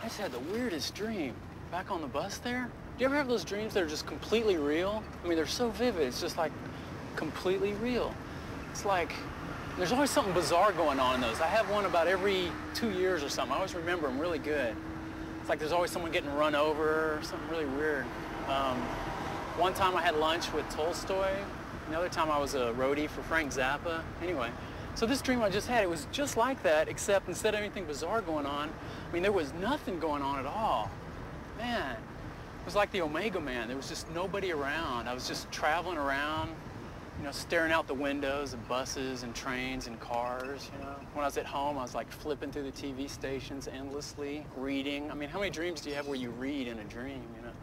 just had the weirdest dream back on the bus there. Do you ever have those dreams that are just completely real? I mean, they're so vivid. It's just like completely real. It's like there's always something bizarre going on in those. I have one about every 2 years or something. I always remember them really good. It's like there's always someone getting run over or something really weird. One time I had lunch with Tolstoy. Another time I was a roadie for Frank Zappa. Anyway, so this dream I just had, it was just like that, except instead of anything bizarre going on, I mean, there was nothing going on at all. Man, it was like the Omega Man. There was just nobody around. I was just traveling around, you know, staring out the windows of buses and trains and cars, you know. When I was at home, I was like flipping through the TV stations endlessly, reading. I mean, how many dreams do you have where you read in a dream, you know?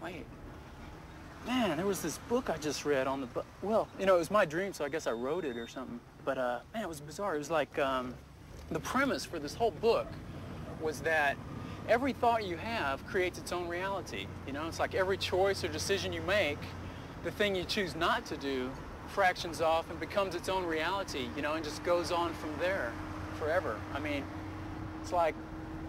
Wait. Man, there was this book I just read on the bus. Well, you know, it was my dream, so I guess I wrote it or something. But, man, it was bizarre. It was like the premise for this whole book was that every thought you have creates its own reality. You know, it's like every choice or decision you make, the thing you choose not to do fractions off and becomes its own reality, you know, and just goes on from there forever. I mean, it's like,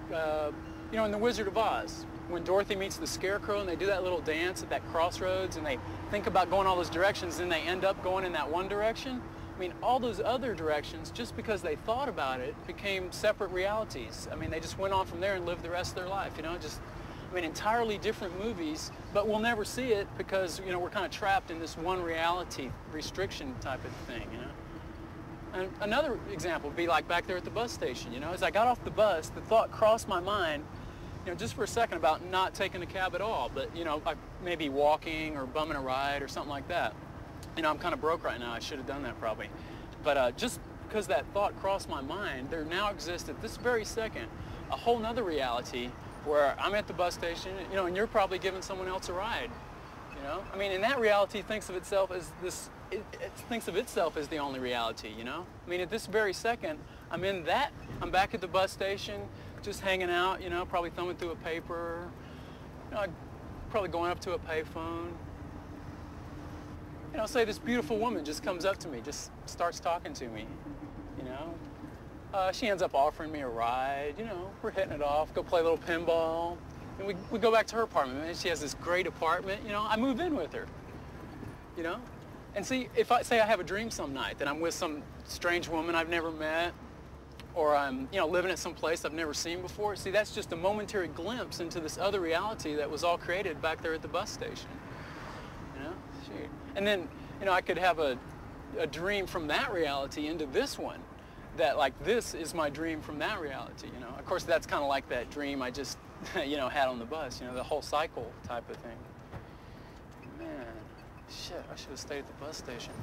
you know, in The Wizard of Oz, when Dorothy meets the Scarecrow and they do that little dance at that crossroads and they think about going all those directions and they end up going in that one direction. I mean, all those other directions, just because they thought about it, became separate realities. I mean, they just went on from there and lived the rest of their life, you know, just, I mean, entirely different movies, but we'll never see it because, you know, we're kind of trapped in this one reality restriction type of thing, you know. And another example would be like back there at the bus station, you know, as I got off the bus, the thought crossed my mind, you know, just for a second about not taking a cab at all, but, you know, maybe walking or bumming a ride or something like that. You know, I'm kind of broke right now. I should have done that probably. But just because that thought crossed my mind, there now exists at this very second a whole nother reality where I'm at the bus station, you know, and you're probably giving someone else a ride, you know? I mean, and that reality thinks of itself as this, it thinks of itself as the only reality, you know? I mean, at this very second, I'm in that, I'm back at the bus station, just hanging out, you know, probably thumbing through a paper, you know, probably going up to a payphone. You know, say this beautiful woman just comes up to me, just starts talking to me, you know. She ends up offering me a ride, you know, we're hitting it off, go play a little pinball. And we go back to her apartment, and she has this great apartment, you know, I move in with her, you know. And see, if I say I have a dream some night that I'm with some strange woman I've never met, or I'm, you know, living at some place I've never seen before, see, that's just a momentary glimpse into this other reality that was all created back there at the bus station, you know. Shoot. And then, you know, I could have a dream from that reality into this one, that like this is my dream from that reality, you know. Of course, that's kind of like that dream I just, you know, had on the bus, you know, the whole cycle type of thing. Man, shit, I should have stayed at the bus station.